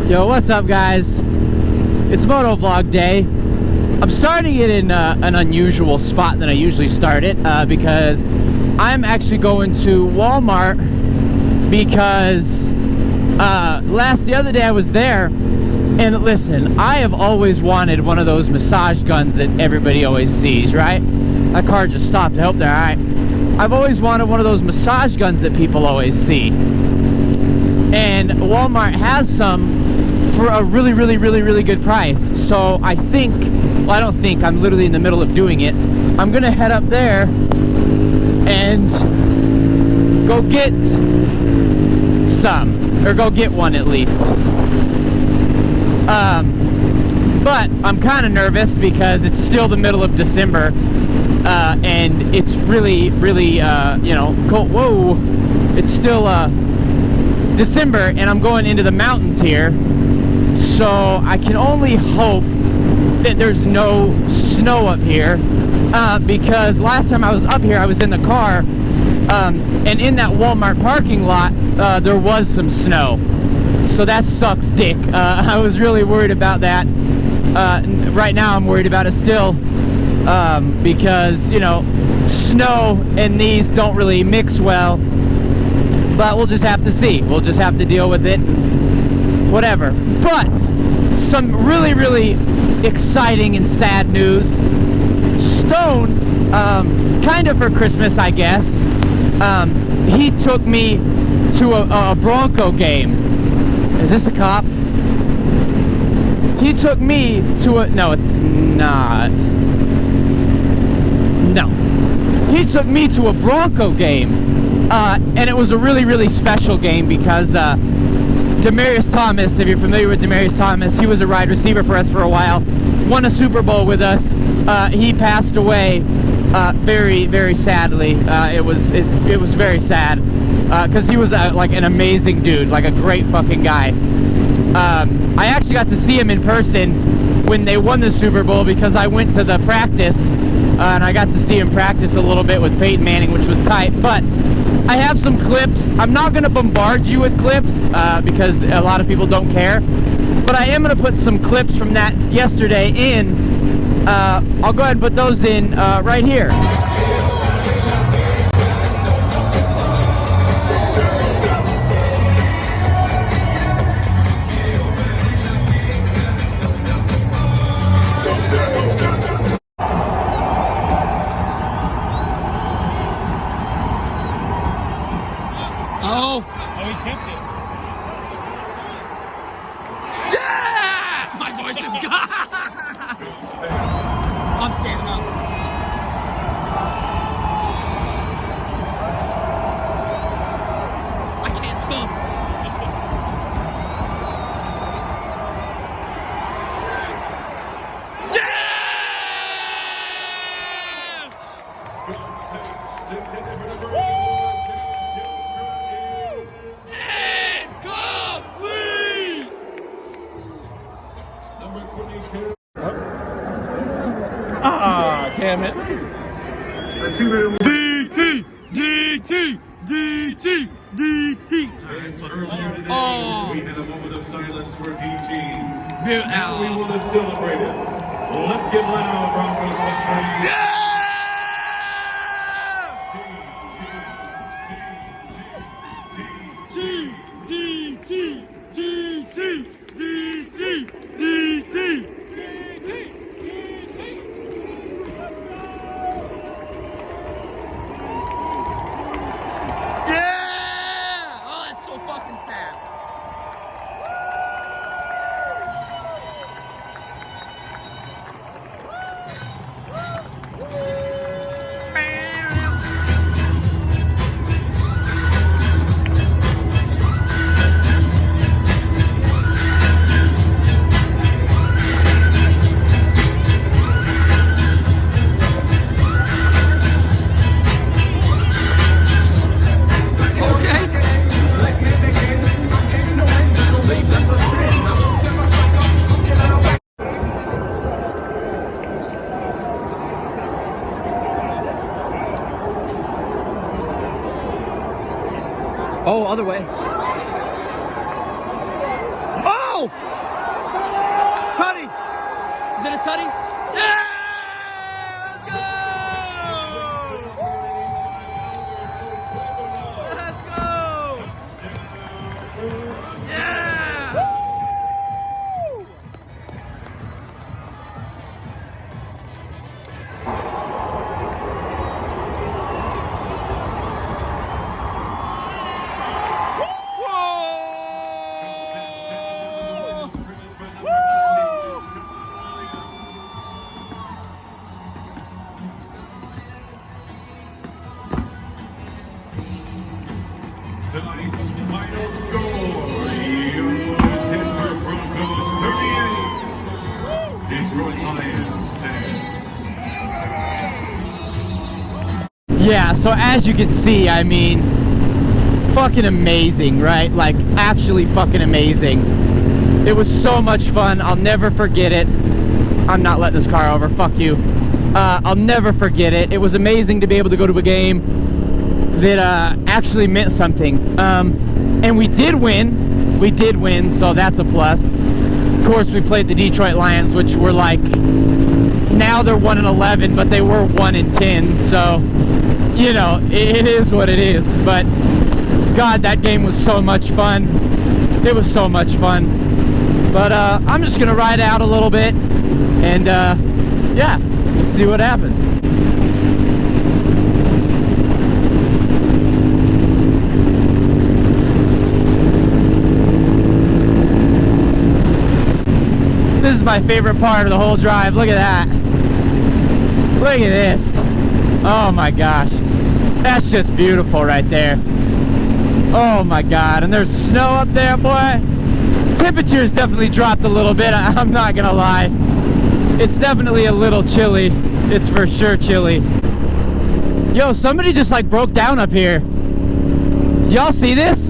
Yo, what's up, guys? It's Motovlog day. I'm starting it in an unusual spot than I usually start it because I'm actually going to Walmart because the other day I was there, and listen, I have always wanted one of those massage guns that everybody always sees, right? That car just stopped. I hope they're alright. I've always wanted one of those massage guns that people always see. And Walmart has some for a really good price. So I think, well, I don't think, I'm literally in the middle of doing it. I'm gonna head up there and go get some, or go get one at least. But I'm kind of nervous because it's still the middle of December, and it's really, you know, cold. Whoa! It's still December, and I'm going into the mountains here, so I can only hope that there's no snow up here, because last time I was up here, I was in the car, and in that Walmart parking lot, there was some snow. So that sucks dick. I was really worried about that. Right now I'm worried about it still, because, you know, snow and these don't really mix well. But we'll just have to see. We'll just have to deal with it. Whatever. But some really exciting and sad news. Stone, kind of for Christmas, I guess, he took me to a Bronco game. Is this a cop? He took me to a... No, it's not. No. He took me to a Bronco game. And it was a really special game because Demarist Thomas, if you're familiar with Demarist Thomas, he was a wide receiver for us for a while, won a Super Bowl with us. He passed away very sadly. It was very sad because he was like an amazing dude, like a great fucking guy. I actually got to see him in person when they won the Super Bowl because I went to the practice and I got to see him practice a little bit with Peyton Manning, which was tight. But I have some clips. I'm not going to bombard you with clips because a lot of people don't care. But I am going to put some clips from that yesterday in. I'll go ahead and put those in right here. Oh, he tipped it. Yeah! My voice is gone. I'm standing up. I can't stop. Ah, damn it. DT! DT! DT! DT! Oh! We had a moment of silence for DT. Now we want to celebrate it. Let's get loud, Broncos country. Yeah! DT! DT! DT! DT! Yeah! Oh, that's so fucking sad. Oh, other way. Oh! it a tutty? Yeah! Let's go! Let's go! Yeah! Woo! Tonight's final score, your Denver Broncos 38, Detroit Lions 10. Yeah, so as you can see, I mean, fucking amazing, right? Like, actually fucking amazing. It was so much fun. I'll never forget it. I'm not letting this car over. Fuck you. I'll never forget it. It was amazing to be able to go to a game that actually meant something. And we did win. We did win, so that's a plus. Of course, we played the Detroit Lions, which were like, now they're 1-11, but they were 1-10. So, you know, it is what it is. But God, that game was so much fun. It was so much fun. But I'm just gonna ride out a little bit, and yeah, we'll see what happens. This is my favorite part of the whole drive. Look at that. Look at this. Oh my gosh. That's just beautiful right there. Oh my God. And there's snow up there, boy. Temperature's definitely dropped a little bit. I'm not gonna lie. It's definitely a little chilly. It's for sure chilly. Yo, somebody just like broke down up here. Do y'all see this?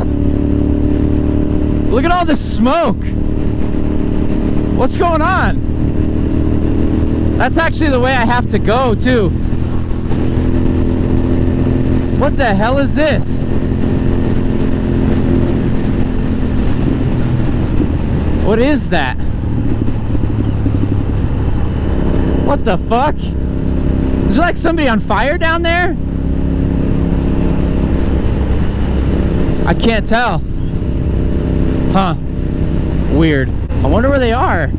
Look at all this smoke. What's going on? That's actually the way I have to go, too. What the hell is this? What is that? What the fuck? Is there like somebody on fire down there? I can't tell. Huh. Weird. I wonder where they are.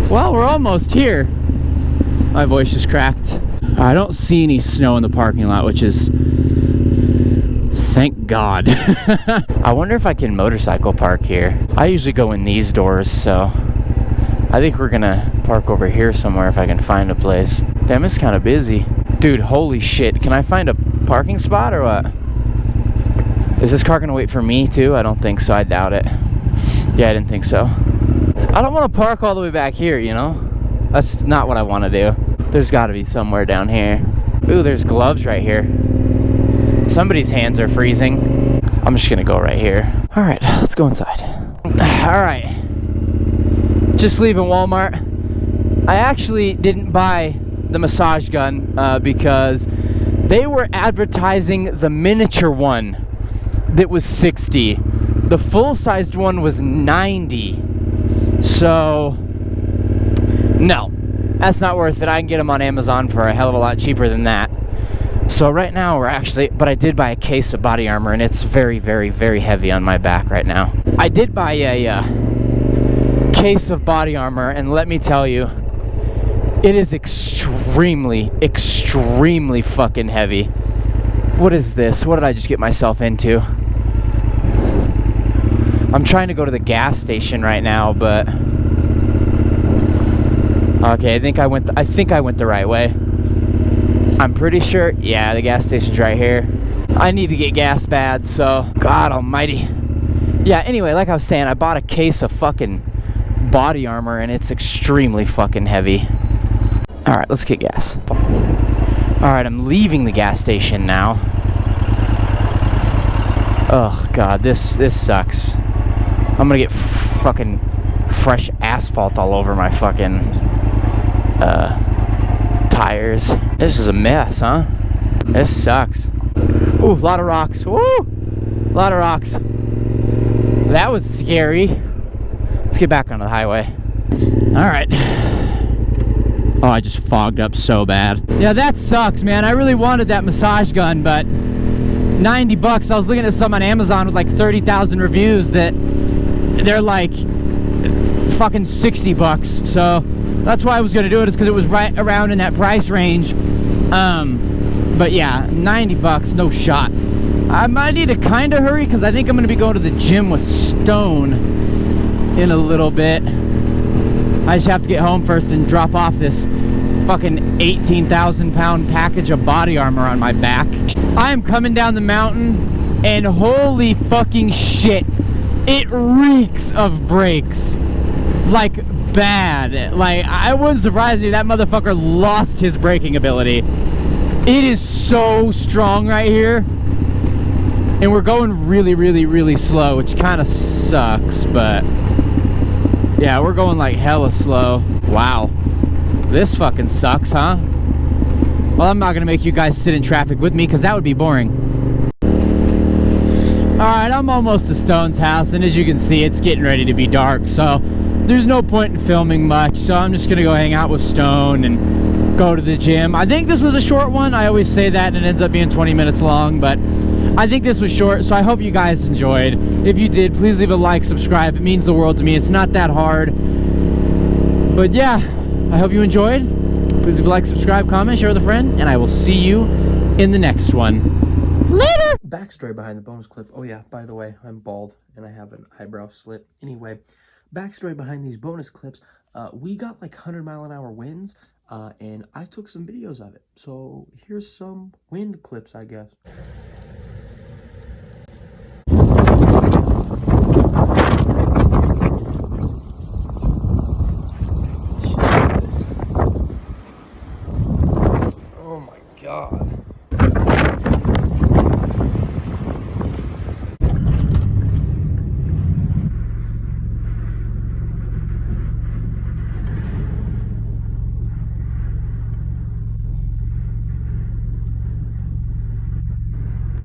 Well, we're almost here. My voice just cracked. I don't see any snow in the parking lot, which is... thank God. I wonder if I can motorcycle park here. I usually go in these doors, so... I think we're gonna park over here somewhere if I can find a place. Damn, it's kind of busy. Dude, holy shit. Can I find a parking spot or what? Is this car gonna wait for me too? I don't think so. I doubt it. Yeah, I didn't think so. I don't want to park all the way back here, you know? That's not what I want to do. There's got to be somewhere down here. Ooh, there's gloves right here. Somebody's hands are freezing. I'm just gonna go right here. All right, let's go inside. All right. Just leaving Walmart. I actually didn't buy the massage gun because they were advertising the miniature one that was 60. The full-sized one was 90. So, no, that's not worth it. I can get them on Amazon for a hell of a lot cheaper than that. So right now we're actually, but I did buy a case of body armor, and it's very, very, very heavy on my back right now. I did buy a case of body armor, and let me tell you, it is extremely, extremely fucking heavy. What is this? What did I just get myself into? I'm trying to go to the gas station right now, but okay, I think I went the right way. I'm pretty sure. Yeah, the gas station's right here. I need to get gas bad, so God almighty. Yeah, anyway, like I was saying, I bought a case of fucking body armor, and it's extremely fucking heavy. All right, let's get gas. All right, I'm leaving the gas station now. Oh God, this sucks. I'm gonna get fucking fresh asphalt all over my fucking tires. This is a mess, huh? This sucks. Ooh, a lot of rocks. Woo! A lot of rocks. That was scary. Let's get back onto the highway. All right. Oh, I just fogged up so bad. Yeah, that sucks, man. I really wanted that massage gun, but 90 bucks. I was looking at some on Amazon with like 30,000 reviews that they're like fucking 60 bucks. So that's why I was gonna do it, is because it was right around in that price range. But yeah, 90 bucks, no shot. I might need to kind of hurry because I think I'm gonna be going to the gym with Stone in a little bit. I just have to get home first and drop off this fucking 18,000 pound package of body armor on my back. I am coming down the mountain and holy fucking shit, it reeks of brakes. Like bad. Like, I wouldn't surprise me if that motherfucker lost his braking ability. It is so strong right here. And we're going really, really, really slow, which kind of sucks, but yeah, we're going like hella slow. Wow. This fucking sucks, huh? Well, I'm not gonna make you guys sit in traffic with me because that would be boring. Alright, I'm almost to Stone's house, and as you can see, it's getting ready to be dark, so there's no point in filming much, so I'm just gonna go hang out with Stone and go to the gym. I think this was a short one. I always say that and it ends up being 20 minutes long, but I think this was short, so I hope you guys enjoyed. If you did, please leave a like, subscribe. It means the world to me. It's not that hard. But yeah, I hope you enjoyed. Please leave a like, subscribe, comment, share with a friend, and I will see you in the next one. Later! Backstory behind the bonus clip. Oh yeah, by the way, I'm bald and I have an eyebrow slit. Anyway, backstory behind these bonus clips. We got like 100-mile-an-hour winds, and I took some videos of it. So here's some wind clips, I guess. Oh my God.